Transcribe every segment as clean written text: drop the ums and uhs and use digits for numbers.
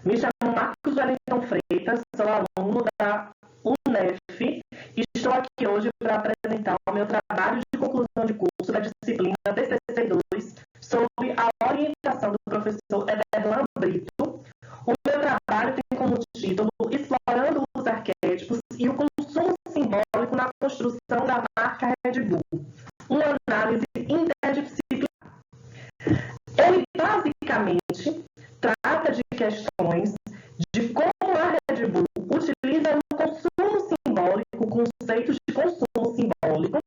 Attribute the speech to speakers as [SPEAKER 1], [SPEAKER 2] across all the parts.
[SPEAKER 1] Me chamo Marcos Wellington Freitas, sou aluno da UNEF e estou aqui hoje para apresentar o meu trabalho de conclusão de curso da disciplina TCC2 sobre a orientação do professor Ederlan Brito. O meu trabalho tem como título Explorando os Arquétipos e o Consumo Simbólico na Construção da Marca Red Bull, uma análise interdisciplinar. Ele basicamente trata de questões de como a Red Bull utiliza o consumo simbólico, conceitos de consumo simbólico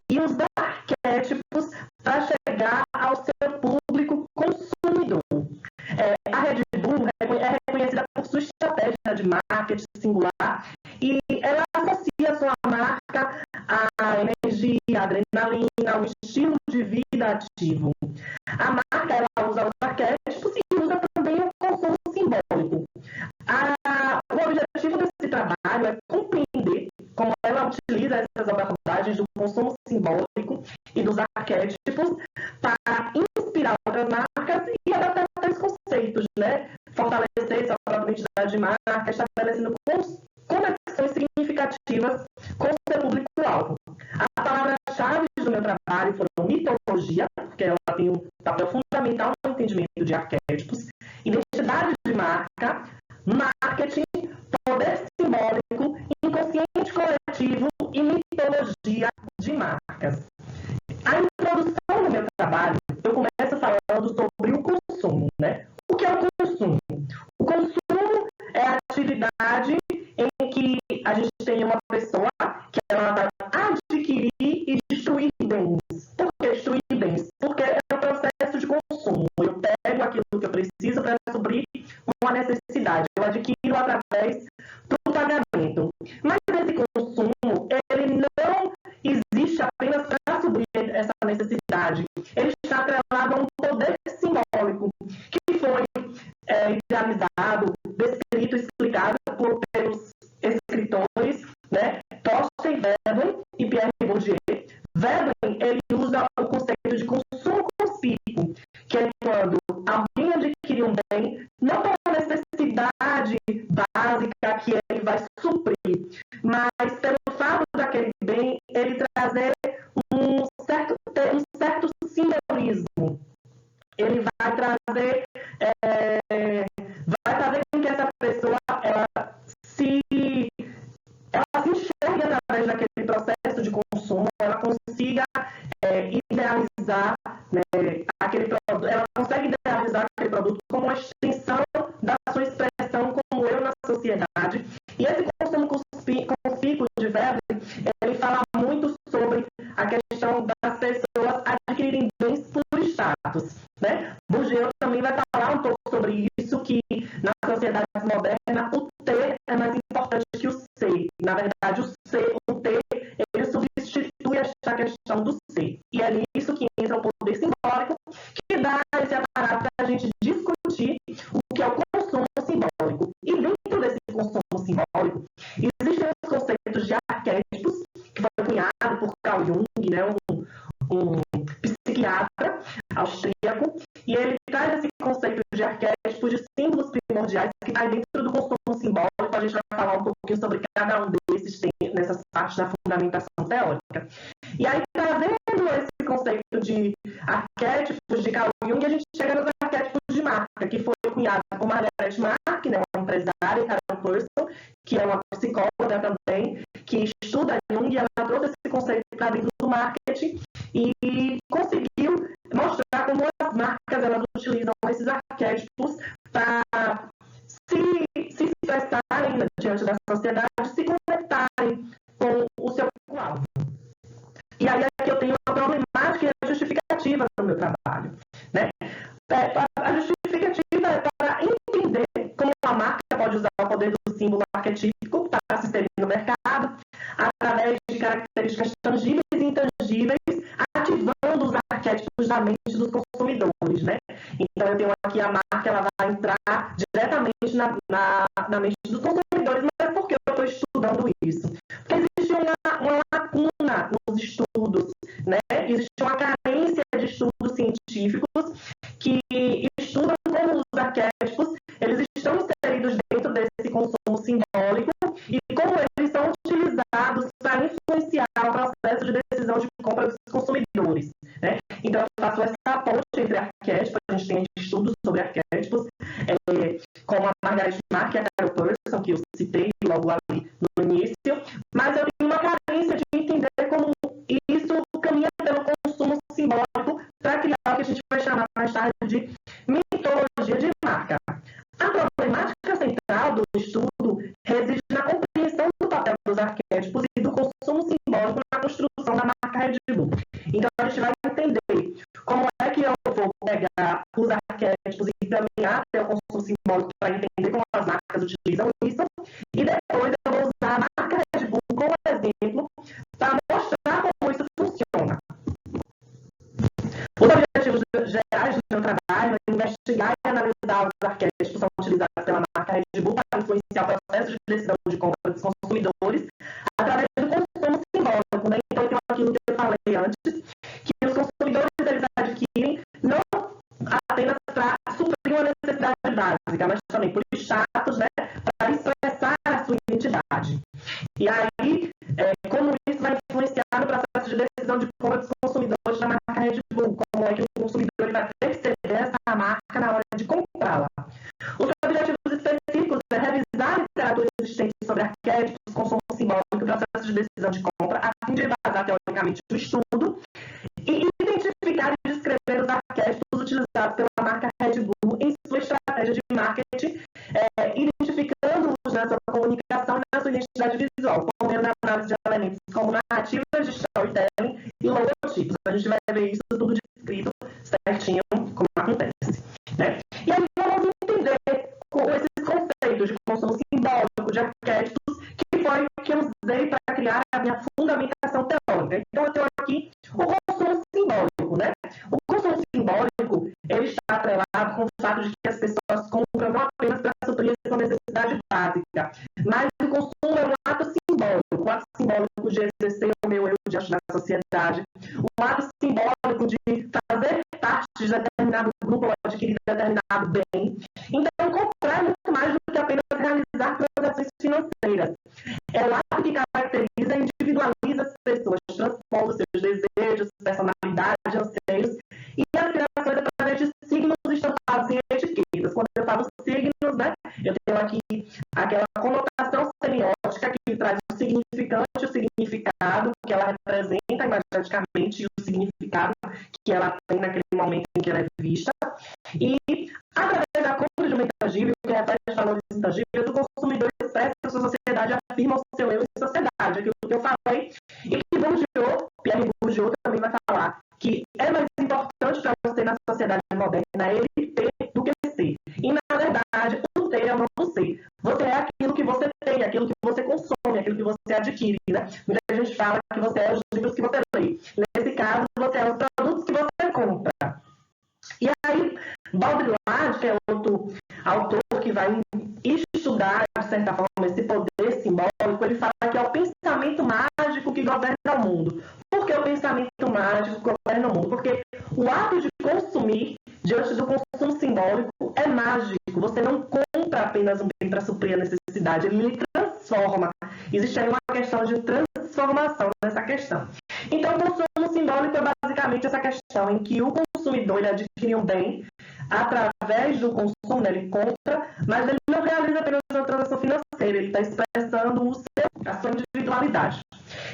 [SPEAKER 1] e os arquétipos para chegar ao seu público consumidor. A Red Bull é reconhecida por sua estratégia de marketing singular e ela associa sua marca à energia, à adrenalina, ao estilo de vida ativo. A marca ela usa os arquétipos e usa também o consumo simbólico. O objetivo desse trabalho é compreender como ela utiliza essas abordagens do consumo simbólico e dos arquétipos para inspirar outras marcas e adaptar esses conceitos, né? Fortalecer sua própria identidade de marca, estabelecendo conexões significativas com o seu público-alvo. As palavras-chave do meu trabalho foram mitologia, porque ela tem um papel fundamental no entendimento de arquétipos, identidade de marca, marketing, poder simbólico, inconsciente coletivo e mitologia de marcas. A introdução do meu trabalho, eu começo falando sobre o consumo, né? O que é o consumo? O consumo é a atividade em que a gente tem uma pessoa que ela vai adquirir e destruir bens. Por que destruir bens? Porque é um processo de consumo. Eu pego aquilo que eu preciso para suprir uma necessidade. Eu adquiro através do pagamento. Mas esse consumo, ele não existe apenas para suprir essa necessidade. Ele está atrelado a um poder simbólico que foi idealizado, descrito, explicado pelos escritores, né, Thorstein Veblen e Pierre Bourdieu. Veblen, ele usa o conceito de consumo conspícuo, que é quando alguém adquire um bem, não pela necessidade básica que ele vai suprir, mas pelo fato daquele bem ele trazer um certo simbolismo. Ele vai trazer com que essa pessoa ela se enxergue através daquele processo de consumo, ela consiga idealizar, né, aquele produto, ela consegue idealizar aquele produto como uma extensão da sua expressão como eu na sociedade. E esse consumo conspícuo de Veblen, ele fala muito sobre a questão das pessoas adquirirem bens por status, né? Bourdieu também vai falar um pouco sobre isso, que na sociedade moderna o ter é mais importante que o ser. Na verdade, o ter, ele substitui essa questão do ser. E é nisso que entra o poder simbólico, que dá esse aparato para a gente discutir o que é o consumo simbólico. E dentro desse consumo simbólico, existem os conceitos de arquétipos, que foi cunhado por Carl Jung, né, um psiquiatra austríaco, e ele traz esse conceito de arquétipos, de símbolos primordiais, que está dentro do consumo simbólico. A gente vai falar um pouquinho sobre cada um desses nessas partes da fundamentação teórica. E aí, trazendo esse conceito de arquétipos de Carl Jung, a gente chega nos arquétipos de marca, que foi cunhado por Margaret Mark, né, uma empresária, e Carol Person, que é uma psicóloga também, que estuda Jung, e ela trouxe esse conceito para dentro do marketing e conseguiu mostrar como as marcas elas utilizam esses arquétipos para se expressarem diante da sociedade, se conectarem com o seu público-alvo. E aí é que eu tenho uma problemática e a justificativa no meu trabalho, né? A justificativa é para entender como a marca pode usar o poder do símbolo arquetípico para se inserir no mercado, através de características tangíveis e intangíveis, ativando os arquétipos da mente dos consumidores, né? Então, eu tenho aqui a marca, ela vai entrar diretamente na mente dos consumidores, mas por que eu estou estudando isso? Porque existe uma lacuna nos estudos, né? Existe uma carência de estudos científicos que estudam como os arquétipos eles estão inseridos arquétipo, a gente tem estudos sobre arquétipos, como a Margaret Mark e a Carol Person, que eu citei logo ali no início, mas eu tenho uma carência de entender como isso caminha pelo consumo simbólico para criar o que a gente vai chamar mais tarde de mitologia de marca. A problemática central do estudo reside na compreensão do papel dos arquétipos e do consumo simbólico na construção da marca Red Bull. Então, a gente vai entender como é que eu vou pegar os arquétipos e caminhar até o consumo simbólico para entender como as marcas utilizam isso, e depois eu vou usar a marca Red Bull como exemplo para mostrar como isso funciona. Os objetivos gerais do meu trabalho é investigar e analisar os arquétipos que são utilizados pela marca Red Bull para influenciar o processo de decisão de compra dos consumidores através do consumo simbólico. Né? Então, tem aquilo que eu falei antes, que os consumidores eles adquirem não apenas para suprir uma necessidade básica, mas também por status, né, para expressar a sua identidade. E aí, como isso vai influenciar no processo de decisão de compra dos consumidores da marca Red Bull, como é que o consumidor vai perceber essa marca na hora de comprá-la. Os objetivos específicos é revisar a literatura existente sobre arquétipos, consumo simbólico e processo de decisão de compra, a fim de embasar teoricamente o estudo, e identificar e descrever os arquétipos utilizados pela marca Red Bull em sua estratégia de marketing, identificando-os na sua comunicação e na sua identidade visual, por meio da análise de elementos como narrativas de storytelling e logotipos. A gente vai ver isso tudo descrito certinho como acontece. Né? E aí vamos entender com esses conceitos de consumo simbólico, de arquétipos, que foi o que eu usei para criar a minha fundamentação teórica. Então eu tenho aqui o consumo simbólico. Né? O consumo simbólico ele está atrelado com o fato de que as pessoas compram não apenas para suprir essa necessidade básica, mas o consumo é um ato simbólico, um ato simbólico de exercer o meu eu diante da sociedade, um ato simbólico de fazer parte de determinado grupo ou adquirir determinado bem. Então, comprar é muito mais do que apenas realizar transações financeiras. É um ato que caracteriza e individualiza as pessoas, transpondo seus desejos, personalidade, anseios e aspirações através de signos estampados em etiquetas. Quando eu falo signos, né, eu tenho aqui aquela conotação semiótica que traz o significante e o significado que ela representa imageticamente e o significado que ela tem naquele momento em que ela é vista. E, através da compra de um intangível, que reflete valores intangíveis, o consumidor expressa a sua sociedade, afirma o seu eu em sociedade. Aquilo que eu falei, e que Bourdieu, Pierre Bourdieu também vai falar, que é mais importante para você na sociedade moderna ele ter do que ser. E, na verdade, o ter é o não ser. Você é aquilo que você tem, aquilo que você consome, aquilo que você adquire. Né? Muita gente fala que você é os livros que você lê. Nesse caso, você é os produtos que você compra. E aí, Baudrillard, que é outro autor que vai estudar, de certa forma, esse poder simbólico, ele fala que é o pensamento mágico que governa o mundo. Por que o pensamento mágico governa o mundo? Porque o ato de consumir, diante do consumo simbólico, é mágico. Você não compra apenas um bem para suprir a necessidade, ele lhe transforma. Existe aí uma questão de transformação nessa questão. Então, o consumo simbólico é basicamente essa questão em que o consumidor ele adquire um bem através do consumo, né? Ele compra, mas ele não realiza apenas uma transação financeira, ele está expressando a sua individualidade.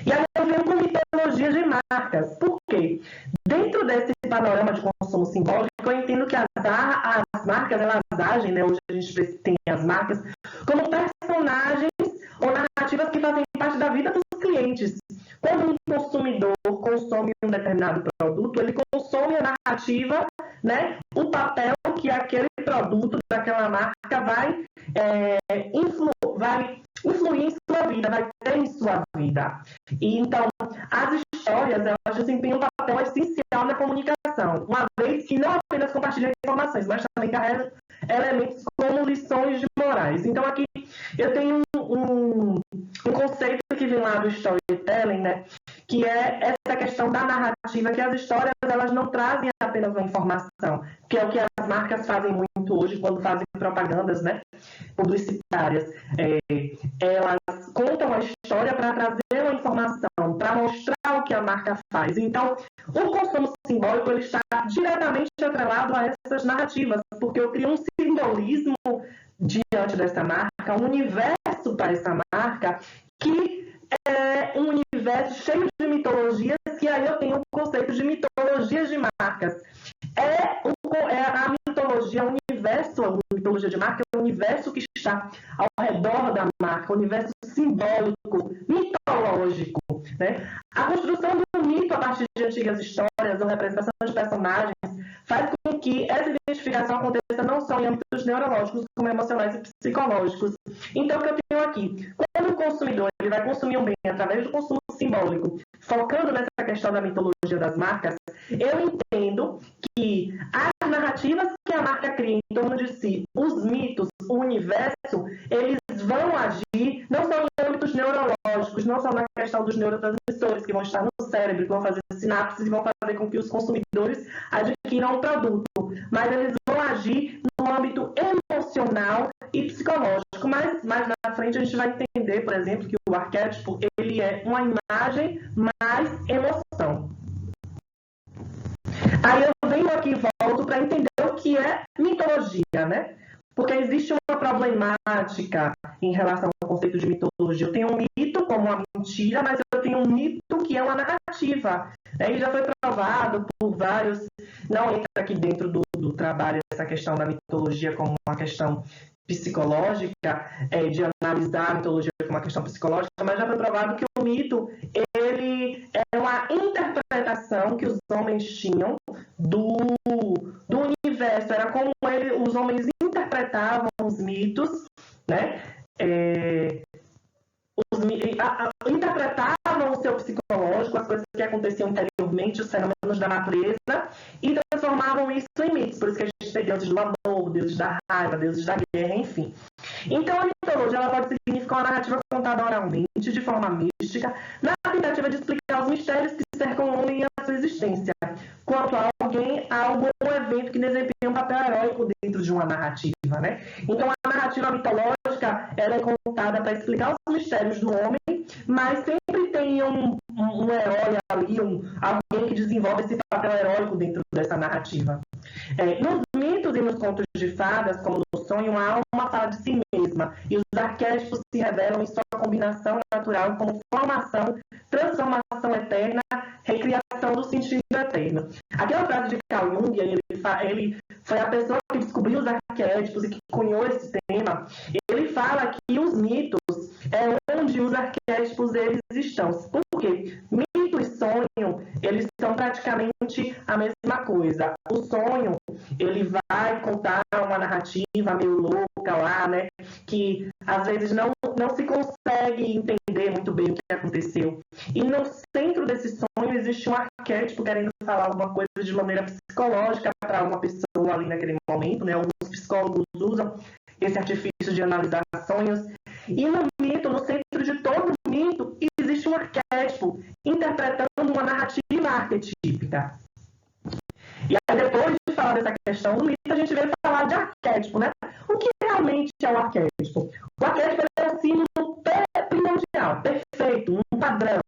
[SPEAKER 1] E aí eu venho com mitologia de marcas. Por quê? Dentro desse panorama de consumo simbólico, eu entendo que as marcas, elas agem, né? Hoje a gente tem as marcas como personagens ou narrativas que fazem parte da vida dos clientes. Quando um consumidor consome um determinado produto, ele consome a narrativa, né, o papel que aquele produto daquela marca vai influir em sua vida, vai ter em sua vida. E então, as histórias, elas desempenham um papel essencial na comunicação, uma vez que não apenas compartilham informações, mas também carregam elementos como lições de morais. Então, aqui eu tenho um conceito que vem lá do storytelling, né, que é essa questão da narrativa, que as histórias elas não trazem apenas uma informação, que é o que as marcas fazem muito hoje quando fazem propagandas, né, publicitárias. Elas contam a história para trazer uma informação, para mostrar o que a marca faz. Então, o consumo simbólico ele está diretamente atrelado a essas narrativas, porque eu crio um simbolismo diante dessa marca, um universo para essa marca, que é um universo cheio de mitologias, que aí eu tenho o conceito de mitologias de marcas. A mitologia, o universo, a mitologia de marca é o universo que está ao redor da marca, o universo simbólico, mitológico. Né? A construção do mito a partir de antigas histórias ou representação de personagens faz com que essa identificação aconteça não só em âmbitos neurológicos, como emocionais e psicológicos. Então, o que eu tenho aqui? Quando o consumidor ele vai consumir um bem através do consumo simbólico, focando nessa questão da mitologia das marcas, eu entendo que as narrativas que a marca cria em torno de si, os mitos, o universo, eles vão agir não só em âmbitos neurológicos, não só na questão dos neurotransmissores que vão estar no cérebro, que vão fazer sinapses e vão fazer com que os consumidores adquiram o produto, mas eles vão agir no âmbito emocional e psicológico. Mas mais na frente a gente vai entender, por exemplo, que o arquétipo ele é uma imagem mais emoção. Aí eu venho aqui e volto para entender o que é mitologia, né? Porque existe uma problemática em relação ao conceito de mitologia. Eu tenho um mito como uma mentira, mas eu tenho um mito que é uma narrativa. E já foi provado por vários... Não entra aqui dentro do trabalho essa questão da mitologia como uma questão psicológica, de analisar a mitologia como uma questão psicológica, mas já foi provado que o mito ele é uma interpretação que os homens tinham do universo. Era como os homens interpretavam os mitos, né? Interpretavam o seu psicológico, as coisas que aconteciam interiormente, os fenômenos da natureza, e transformavam isso em mitos. Por isso que a gente tem deuses do amor, deuses da raiva, deuses da guerra, enfim. Então a mitologia ela pode significar uma narrativa contada oralmente, de forma mística, na tentativa de explicar os mistérios que cercam o homem e a sua existência, quanto a alguém, a algum evento que desempenha um papel heróico dentro de uma narrativa, né? Então a narrativa mitológica ela é contada para explicar os mistérios do homem, mas sempre tem um herói ali, alguém que desenvolve esse papel heróico dentro dessa narrativa. Nos mitos e nos contos de fadas, como no sonho, a alma fala de si mesma, e os arquétipos se revelam em sua combinação natural como formação, transformação eterna, recriação do sentido eterno. Aquela frase de Carl Jung, ele foi a pessoa que descobriu os arquétipos e que cunhou esse tema. Ele fala que os mitos é onde os arquétipos eles estão. Por quê? Mito e sonho, eles são praticamente a mesma coisa. O sonho, ele vai contar uma narrativa meio louca lá, né? Que às vezes não se consegue entender muito bem o que aconteceu. E no centro desse sonho existe um arquétipo querendo falar alguma coisa de maneira psicológica para uma pessoa ali naquele momento, né? Alguns psicólogos usam esse artifício de analisar sonhos. E no mito, no centro de todo mito, existe um arquétipo interpretando uma narrativa arquetípica. E aí, depois de falar dessa questão do mito, a gente veio falar de arquétipo, né? O que realmente é o arquétipo? O arquétipo é um símbolo primordial, perfeito, um padrão.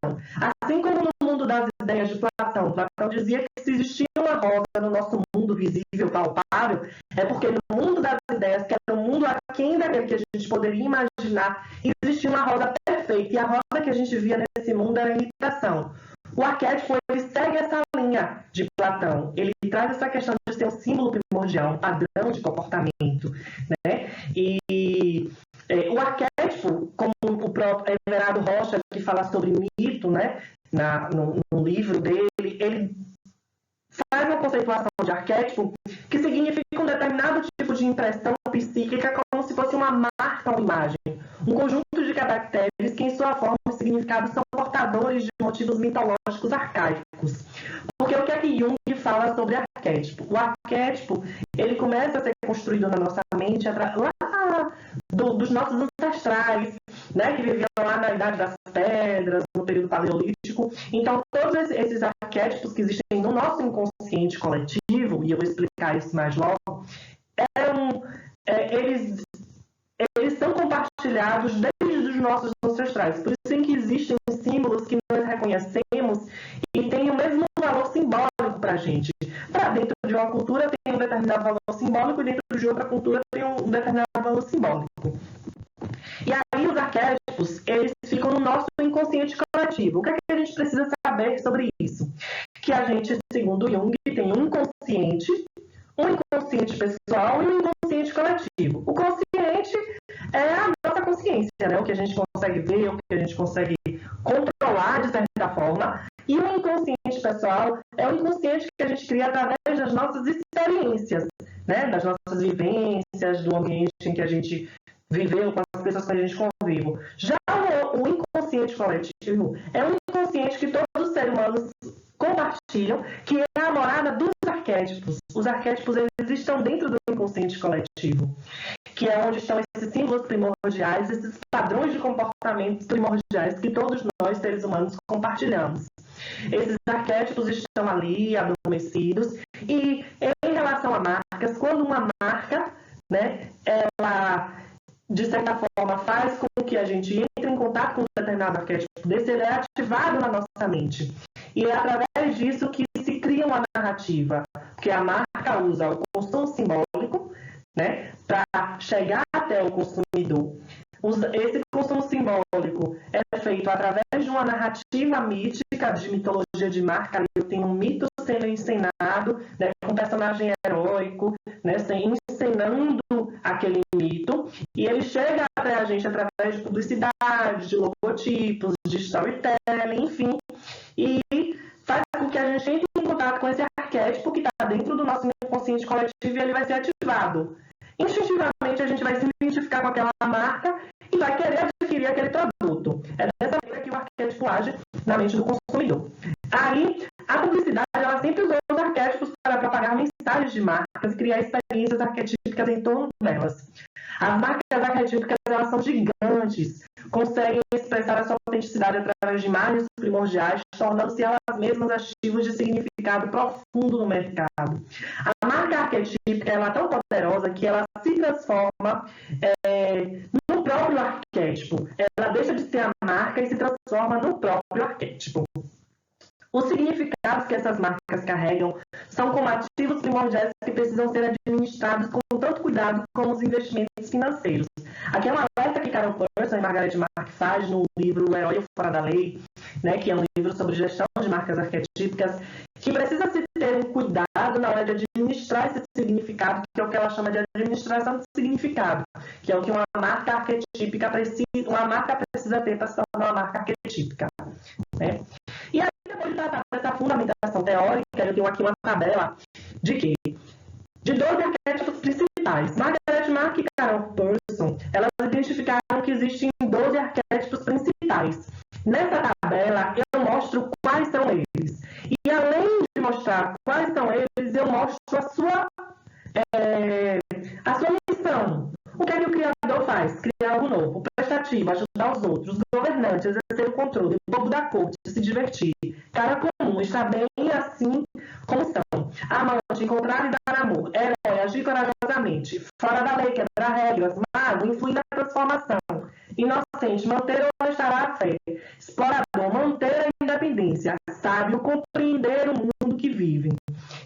[SPEAKER 1] Assim como no mundo das ideias de Platão, Platão dizia que se existia uma rosa no nosso mundo visível, palpável, é porque no mundo das ideias, que era um mundo aquém daquele que a gente poderia imaginar, existia uma rosa perfeita, e a rosa que a gente via nesse mundo era a imitação. O arquétipo ele segue essa linha de Platão. Ele traz essa questão de ser um símbolo primordial, um padrão de comportamento, né? E o arquétipo, como o próprio Everardo Rocha, que fala sobre mito, né? No livro dele, ele faz uma conceituação de arquétipo que significa um determinado tipo de impressão psíquica como se fosse uma marca ou imagem. Um conjunto de caracteres que, em sua forma e significado, são portadores de motivos mitológicos arcaicos. Porque o que é que Jung fala sobre arquétipo? O arquétipo, ele começa a ser construído na nossa mente lá dos nossos ancestrais, né, que viviam lá na Idade das Pedras, no período paleolítico. Então, todos esses arquétipos que existem no nosso inconsciente coletivo, e eu vou explicar isso mais logo, eles são compartilhados desde os nossos ancestrais. Por isso é que existem símbolos que nós reconhecemos gente. Para dentro de uma cultura tem um determinado valor simbólico e dentro de outra cultura tem um determinado valor simbólico. E aí os arquétipos, eles ficam no nosso inconsciente coletivo. O que é que a gente precisa saber sobre isso? Que a gente, segundo Jung, tem um inconsciente pessoal e um inconsciente coletivo. O consciente é a nossa consciência, né? O que a gente consegue ver, o que a gente consegue controlar de certa forma. E o inconsciente pessoal é o inconsciente que a gente cria através das nossas experiências, né? Das nossas vivências, do ambiente em que a gente viveu, com as pessoas que a gente convive. Já o inconsciente coletivo é um inconsciente que todos os seres humanos compartilham, que é a morada dos arquétipos. Os arquétipos, eles estão dentro do inconsciente coletivo, que é onde estão esses símbolos primordiais, esses padrões de comportamentos primordiais que todos nós, seres humanos, compartilhamos. Esses arquétipos estão ali, adormecidos, e em relação a marcas, quando uma marca, né, ela, de certa forma, faz com que a gente entre em contato com um determinado arquétipo desse, ele é ativado na nossa mente. E é através disso que se cria uma narrativa, porque a marca usa o consumo simbólico, né, para chegar até o consumidor. Esse consumo simbólico é feito através de uma narrativa mítica, de mitologia de marca. Eu tenho um mito sendo encenado, né, com um personagem heróico, né, encenando aquele mito, e ele chega até a gente através de publicidade, de logotipos, de storytelling, enfim, e faz com que a gente entre em contato com esse arquétipo que está dentro do nosso inconsciente coletivo e ele vai ser ativado. Instintivamente a gente vai se identificar com aquela marca e vai querer adquirir aquele produto. É dessa maneira que o arquétipo age na mente do consumidor. Aí, a publicidade, ela sempre usou os arquétipos para propagar mensagens de marcas e criar experiências arquetípicas em torno delas. As marcas arquetípicas, elas são gigantes, conseguem expressar a sua autenticidade através de imagens primordiais, tornando-se elas mesmas ativos de significado profundo no mercado. A marca arquetípica, ela é tão poderosa que ela se transforma no próprio arquétipo. Ela deixa de ser a marca e se transforma no próprio arquétipo. Os significados que essas marcas carregam são como ativos primordiais que precisam ser administrados com tanto cuidado como os investimentos financeiros. Aqui é um alerta que Carol Person e Margaret Mark faz no livro O Herói Fora da Lei, né, que é um livro sobre gestão de marcas arquetípicas, que precisa se ter um cuidado na hora de administrar esse significado, que é o que ela chama de administração de significado, que é o que uma marca arquetípica precisa ter para se tornar uma marca arquetípica, né? E aí, depois de tratar dessa fundamentação teórica, eu tenho aqui uma tabela de quê? De 12 arquétipos principais. Margaret Mark e Carol Person, elas identificaram que existem 12 arquétipos principais. Nessa tabela, eu mostro quais são eles. E além de mostrar quais são eles, eu mostro a sua missão. O que é que o criador faz? Criar algo novo, prestativo, ajudar os outros, governante, exercer o controle, o povo da corte, se divertir, cara comum, estar bem assim como são, amante, encontrar e dar amor, herói, agir corajosamente, fora da lei, quebrar regras, mago, influir na transformação, inocente, manter ou restaurar a fé, explorador, manter a independência, sábio, compreender o mundo que vive.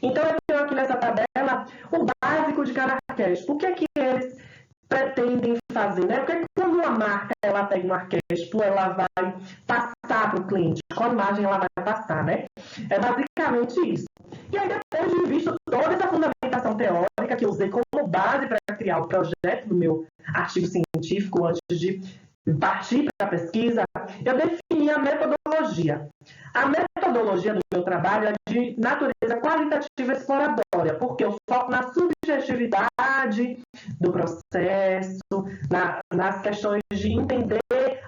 [SPEAKER 1] Então eu tenho aqui nessa tabela o básico de cada arquétipo. O que é que eles pretendem fazer, né? Porque quando uma marca ela pega um arquétipo, ela vai passar para o cliente, qual imagem ela vai passar, né? É basicamente isso. E aí, depois de visto toda essa fundamentação teórica que eu usei como base para criar o projeto do meu artigo científico, antes de partir para a pesquisa, eu defini a metodologia. A metodologia do meu trabalho é de natureza qualitativa exploratória, porque eu foco na subjetividade do processo, nas questões de entender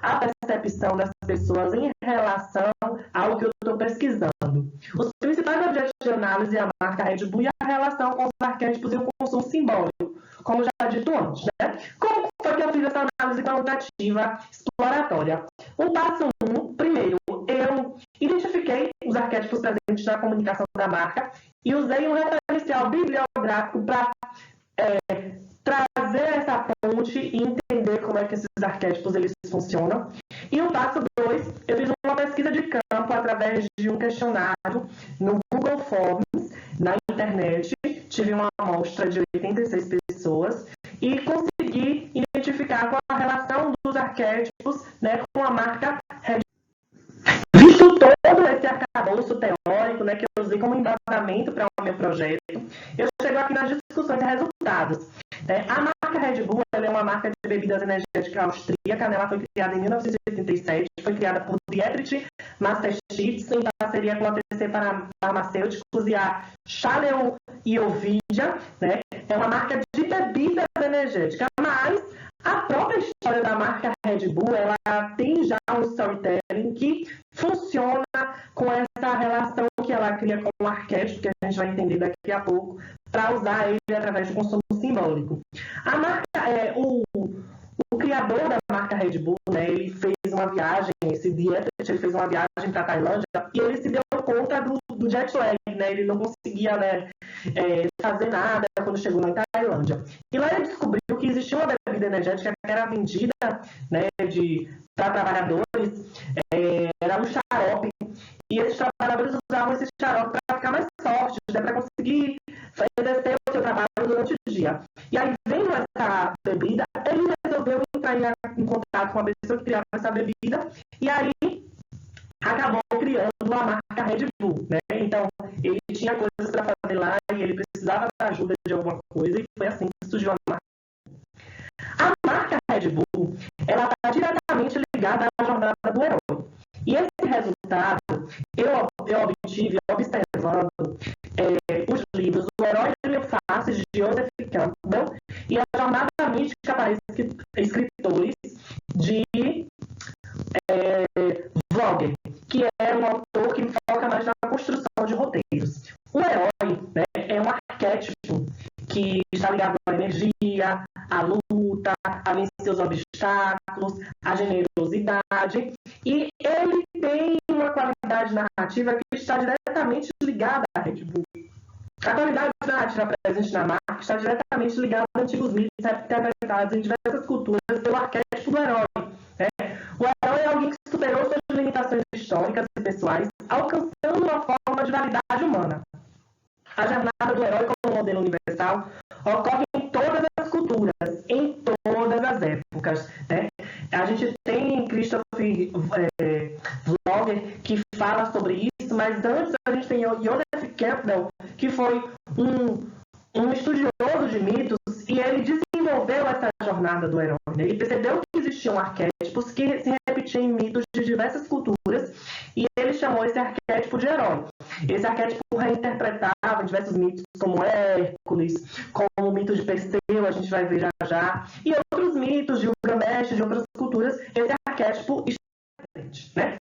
[SPEAKER 1] a percepção das pessoas em relação ao que eu estou pesquisando. Os principais objetos de análise é a marca Red Bull e a relação com os arquétipos e o consumo simbólico, como já dito antes, né? Como foi que eu fiz essa análise qualitativa exploratória? O passo 1, primeiro, eu identifiquei os arquétipos presentes na comunicação da marca e usei um referencial bibliográfico para trazer essa ponte e entender como é que esses arquétipos eles funcionam. E o passo 2, eu fiz uma pesquisa de campo através de um questionário no Google Forms na internet, tive uma amostra de 86 pessoas e consegui identificar qual a relação dos arquétipos, né, com a marca Red Bull. Visto todo esse arcabouço teórico, né, que eu usei como embasamento para o meu projeto, eu chego aqui nas discussões e resultados. A marca Red Bull é uma marca de bebidas energéticas austríaca, né? Ela foi criada em 1987, foi criada por Dietrich Mateschitz, em parceria com a TC Farmacêuticos e a Chaleu e Ovidia, né? É uma marca de bebidas energéticas, mas a própria história da marca Red Bull, ela tem já um storytelling que funciona com essa relação que ela cria com o arquétipo, que a gente vai entender daqui a pouco, para usar ele através do consumo simbólico. A marca, o criador da marca Red Bull, né, ele fez uma viagem, esse Dietrich, ele fez uma viagem para a Tailândia e ele se deu conta do jet lag, né, ele não conseguia, né, fazer nada quando chegou na Tailândia. E lá ele descobriu que existia uma bebida energética que era vendida, né, para trabalhadores, era um xarope. E esses trabalhadores usavam esse xarope para ficar mais fortes, né, para conseguir exercer o seu trabalho durante o dia. E aí, vendo essa bebida, ele resolveu entrar em contato com a pessoa que criava essa bebida, e aí acabou criando a marca Red Bull, né? Então, ele tinha coisas para fazer lá e ele precisava da ajuda de alguma coisa, e foi assim que surgiu a marca. A marca Red Bull, ela está diretamente ligada à jornada do herói. E esse resultado eu obtive observando os livros O Herói de Mil Faces, de Joseph Campbell, e A Jornada Mística para Escritores, de Vogel, que é um autor que foca mais na construção de roteiros. O herói, né, é um arquétipo que está ligado à energia, à luta, a vencer os obstáculos, à generosidade, e ele tem uma qualidade narrativa que está diretamente ligada à Red Bull. A qualidade narrativa presente na marca está diretamente ligada a antigos mitos interpretados em diversas culturas pelo arquétipo do herói. O herói é alguém que superou suas limitações históricas e pessoais, alcançando uma forma de validade humana. A jornada do herói como modelo universal ocorre em todas as culturas, em todas as épocas. Né? A gente tem Christopher Vogel que fala sobre isso, mas antes a gente tem Joseph Campbell, que foi um estudioso de mitos, e ele desenvolveu essa jornada do herói. Né? Ele percebeu que existiam arquétipos que se repetiam em mitos de diversas culturas, e ele chamou esse arquétipo de herói. Esse arquétipo reinterpretava diversos mitos, como Hércules, como o mito de Perseu, a gente vai ver já, e outros mitos de Gilgamesh, de outras culturas, esse arquétipo está presente. Né?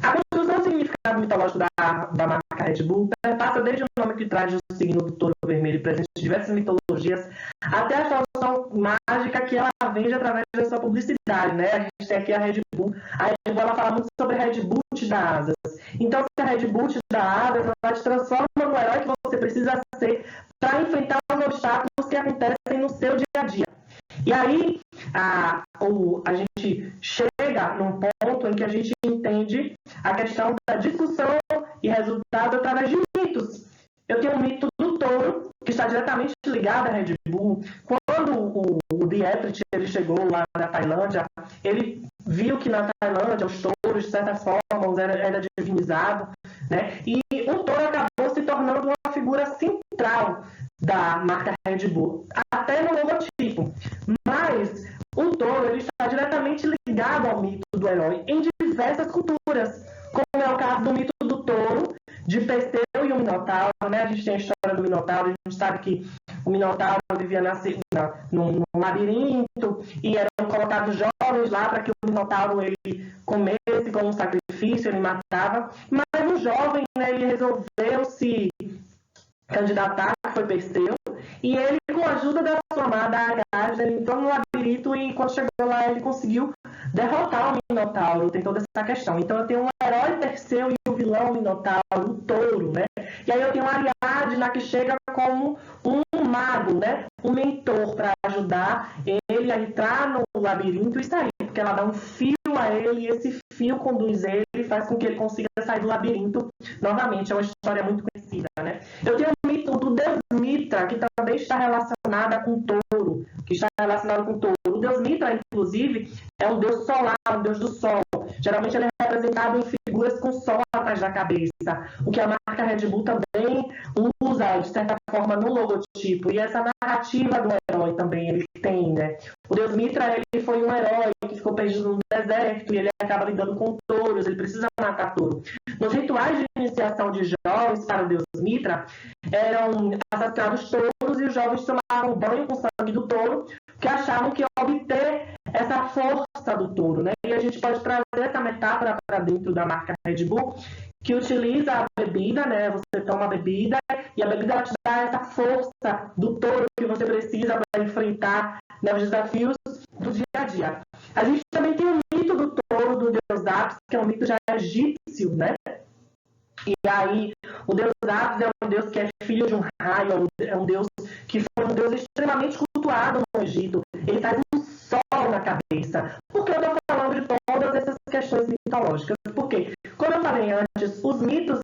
[SPEAKER 1] A construção do significado mitológico da marca Red Bull passa desde o nome que traz o signo do touro vermelho, presente em diversas mitologias, até a solução mágica que ela vende através da sua publicidade. Né? A gente tem aqui a Red Bull. A Red Bull ela fala muito sobre Red Bull te dá asas. Então, se a Red Bull te dá asas, ela te transforma no herói que você precisa ser para enfrentar os obstáculos que acontecem no seu dia a dia. E aí, a gente chega num ponto em que a gente entende a questão da discussão e resultado através de mitos. Eu tenho um mito do touro, que está diretamente ligado à Red Bull. Quando o Dietrich ele chegou lá na Tailândia, ele viu que na Tailândia os touros, de certa forma, era divinizado, né? E o touro acabou se tornando uma figura central da marca Red Bull, até no logotipo. Mas o touro ele está diretamente ligado ao mito do herói em diversas culturas, como é o caso do mito do touro, de Perseu e o Minotauro. Né? A gente tem a história do Minotauro, a gente sabe que o Minotauro vivia num labirinto e eram colocados jovens lá para que o Minotauro ele comesse como um sacrifício, ele matava. Mas o jovem, né, ele resolveu se candidatar, que foi Perseu, e ele, com a ajuda da sua amada Ágade, ele entrou no labirinto e quando chegou lá ele conseguiu derrotar o Minotauro. Tem toda essa questão. Então eu tenho um herói Perseu e o vilão Minotauro, o touro, né? E aí eu tenho a Ariadna que chega como um mago, né? Um mentor para ajudar ele a entrar no labirinto e sair, porque ela dá um fio a ele e esse fio conduz ele e faz com que ele consiga sair do labirinto novamente. É uma história muito conhecida, né? Eu tenho um mito Mitra, que também está relacionada com touro, que está relacionado com touro. O deus Mitra, inclusive, é um deus solar, um deus do sol. Geralmente ele é representado em figuras com sol atrás da cabeça, o que a marca Red Bull também usa, de certa forma, no logotipo. E essa narrativa do herói também ele tem, né? O deus Mitra, ele foi um herói que ficou perdido no deserto e ele acaba lidando com touros, ele precisa matar touro. Nos rituais de iniciação de jovens para o deus Mitra, eram assassinados touros e os jovens tomavam banho com sangue do touro, que achavam que obter essa força do touro, né? E a gente pode trazer essa metáfora para dentro da marca Red Bull, que utiliza a bebida, né? Você toma a bebida e a bebida ela te dá essa força do touro que você precisa para enfrentar, né, os desafios do dia a dia. A gente também tem o mito do touro do deus Apis, que é um mito já egípcio, né? E aí, o deus Apis é um deus que é filho de um raio, é um deus que foi um deus extremamente cultuado no Egito. Ele faz um sol na cabeça. Por que eu estou falando de todas essas questões mitológicas? Porque, como eu falei antes, os mitos,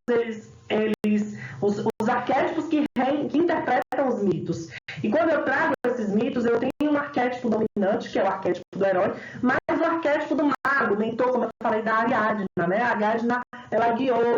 [SPEAKER 1] os arquétipos que interpretam os mitos. E quando eu trago esses mitos, eu tenho um arquétipo dominante, que é o arquétipo do herói, mas o arquétipo do mago, mentor, como eu falei, da Ariadna, né? A Ariadna, ela guiou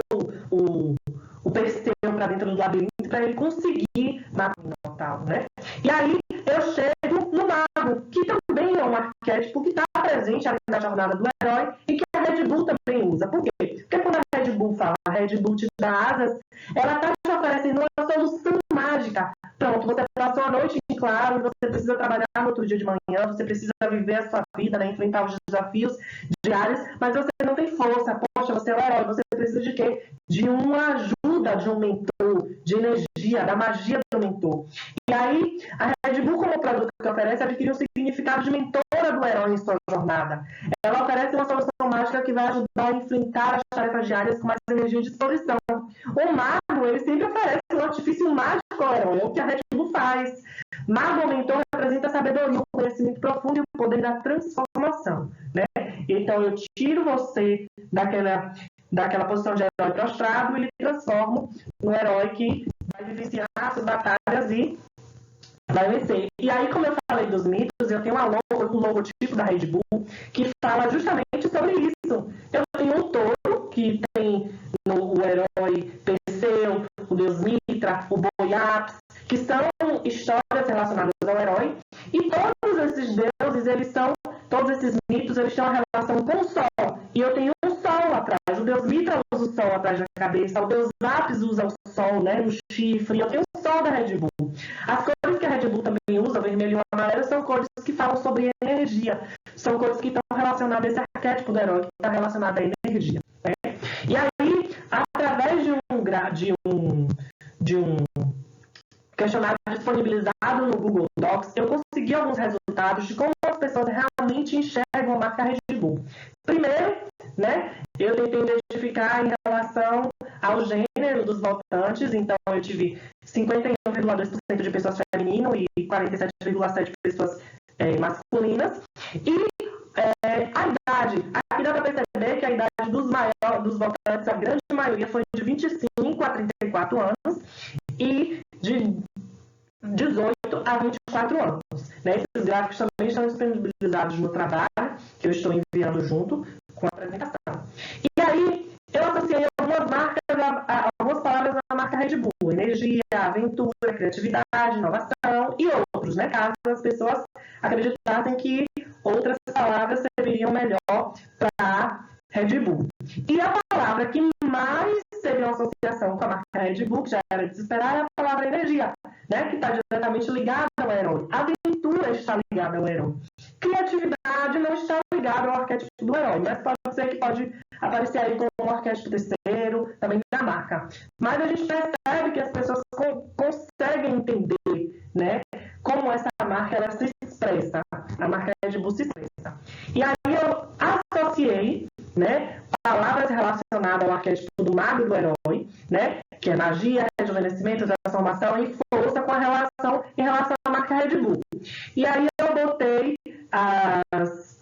[SPEAKER 1] o Perseu para dentro do labirinto para ele conseguir matar o Minotauro, né? E aí eu chego no mago, que também é um arquétipo que está presente ali na jornada do herói e que a Red Bull também usa. Por quê? Porque quando a Red Bull fala, a Red Bull te dá asas, ela está te oferecendo uma solução mágica. Pronto, você passou a noite em claro, você precisa trabalhar no outro dia de manhã, você precisa viver a sua vida, né, enfrentar os desafios diários, mas você não tem força. Poxa, você é um herói, você precisa de quê? De uma ajuda, de um mentor, de energia, da magia do mentor. E aí, a Red Bull, como produto que oferece, adquire um significado de mentora do herói em sua jornada. Ela oferece uma solução mágica que vai ajudar a enfrentar as tarefas diárias com mais energia e disposição. O mago, ele sempre oferece um artifício mágico ao herói, é o que a Red Bull faz. Mago ou mentor representa a sabedoria, o conhecimento profundo e o poder da transformação, né? Então, eu tiro você daquela posição de herói prostrado e lhe transformo no herói que vai vivenciar suas batalhas e vai vencer. E aí, como eu falei dos mitos, eu tenho um logotipo da Red Bull que fala justamente sobre isso. Eu tenho um touro que tem o herói Perseu, o deus Mitra, o boi Apis, que são histórias relacionadas ao herói. E todos esses deuses, todos esses mitos, eles têm uma relação com o sol. E eu tenho um sol atrás. O deus Mitra usa o sol atrás da cabeça. O deus Apis usa o sol, né, no chifre. E eu tenho o sol da Red Bull. As cores que a Red Bull também usa, vermelho e amarelo, são cores que falam sobre energia. São cores que estão relacionadas a esse arquétipo do herói, que está relacionado à energia. Né? E aí, através de um questionário disponibilizado no Google Docs, eu consegui alguns resultados de como as pessoas realmente enxergam a marca Red Bull. Primeiro, né, eu tentei identificar em relação ao gênero dos votantes, então eu tive 51,2% de pessoas femininas e 47,7% de pessoas masculinas. E a idade, aqui dá para perceber que a idade dos votantes, a grande maioria foi de 25 a 34 anos e de 18 a 24 anos. Né? Esses gráficos também estão disponibilizados no trabalho, que eu estou enviando junto com a apresentação. E aí, eu associei algumas palavras à marca Red Bull: energia, aventura, criatividade, inovação e outros, né? Caso as pessoas acreditassem que outras palavras serviriam melhor para a Red Bull. E a palavra que mais teve uma associação com a marca Red Bull, que já era de se esperar, é a palavra energia, né? Que está diretamente ligada ao herói. Aventura está ligada ao herói. Criatividade não está ligada ao arquétipo do herói, mas pode ser que pode aparecer aí como um arquétipo terceiro, também da marca. Mas a gente percebe que as pessoas conseguem entender, né, como essa marca ela se expressa, a marca Red Bull se expressa. E aí eu associei, né, palavras relacionadas ao arquétipo do mago e do herói, né, que é magia, rejuvenescimento, transformação e força em relação à marca Red Bull. E aí eu botei as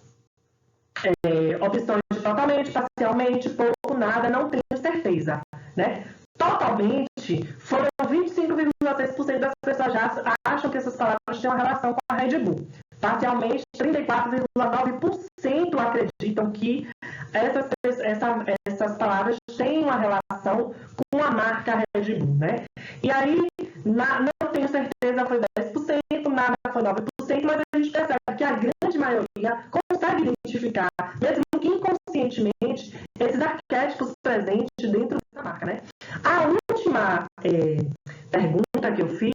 [SPEAKER 1] opções de totalmente, parcialmente, pouco, nada, não tenho certeza, né? Totalmente foram 25,6% das pessoas já acham que essas palavras têm uma relação com a Red Bull. Parcialmente, 34,9% acreditam que essas palavras têm uma relação com a marca Red Bull, né? E aí, não tenho certeza, foi 10%, nada foi 9%, mas a gente percebe que a grande maioria consegue identificar, mesmo que inconscientemente, esses arquétipos presentes dentro dessa marca, né? A última pergunta que eu fiz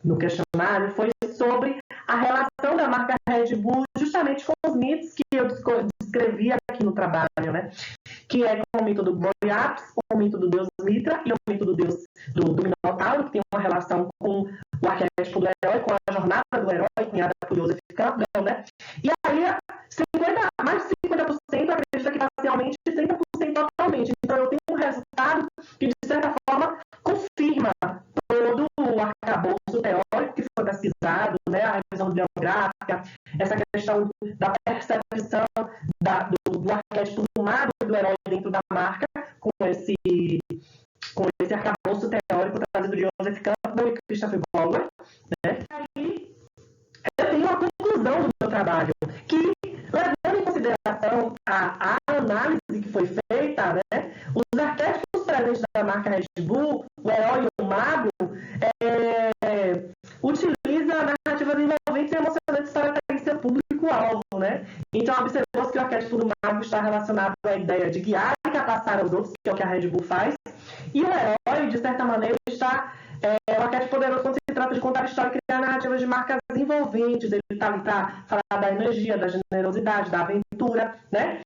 [SPEAKER 1] no questionário foi sobre a relação da marca Red Bull justamente com os mitos que eu descrevi aqui no trabalho, né? Que é com o mito do Boi Apis, o mito do deus Mitra e o mito do deus do Minotauro, que tem uma relação com o arquétipo do herói, com a jornada do herói, cunhada por Joseph Campbell, né? E aí, mais de 50% acredita que parcialmente e 30% totalmente. Então, eu tenho um resultado que, de certa forma, confirma todo o arcabouço teórico que foi pesquisado, né? A revisão bibliográfica, essa questão da percepção do arquétipo do mago e do herói dentro da marca, com esse arcabouço teórico trazido de Joseph Campbell e Christopher Bauer, né? E aí, eu tenho uma conclusão do meu trabalho, que, levando em consideração a análise que foi feita, né, os arquétipos presentes da marca Red Bull, o herói e o mago, utiliza narrativas envolventes e emocionantes para atrair seu público-alvo, né? Então, observou-se que o arquétipo do mago está relacionado à ideia de guiar e capacitar os outros, que é o que a Red Bull faz, e o herói, de certa maneira, está o arquétipo poderoso quando se trata de contar história e criar narrativas de marcas envolventes. Ele está ali para falar da energia, da generosidade, da aventura, né?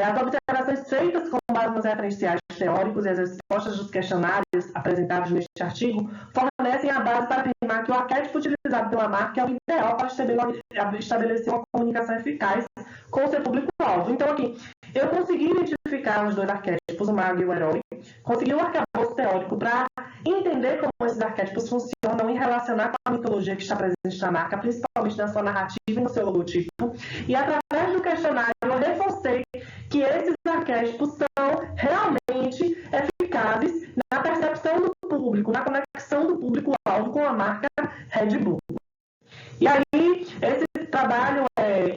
[SPEAKER 1] As observações feitas com base nos referenciais teóricos e as respostas dos questionários apresentados neste artigo fornecem a base para afirmar que o arquétipo utilizado pela marca é o ideal para estabelecer uma comunicação eficaz com o seu público-alvo. Então, aqui, eu consegui identificar os dois arquétipos, o mago e o herói, consegui um arcabouço teórico para entender como esses arquétipos funcionam e relacionar com a mitologia que está presente na marca, principalmente na sua narrativa e no seu logotipo. E através do questionário eu reforcei que esses arquétipos são realmente eficazes na percepção do público, na conexão do público-alvo com a marca Red Bull. E aí, esse trabalho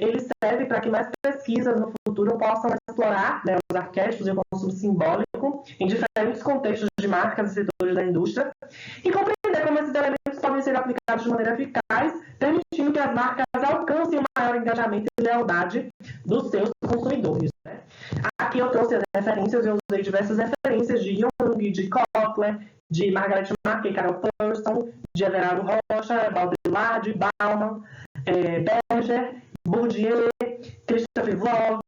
[SPEAKER 1] ele serve para que mais pesquisas no futuro possam explorar, né, os arquétipos e o consumo simbólico em diferentes contextos de marcas e setores da indústria e compreender como esses elementos podem ser aplicados de maneira eficaz, permitindo que as marcas alcancem o maior engajamento e lealdade dos seus consumidores, né? Aqui eu trouxe as referências, eu usei diversas referências de Jung, de Kotler, de Margaret Marquet, Carol Person, de Everardo Rocha, Baudrillard, Bauman, Berger, Bourdieu, Christopher Vlog,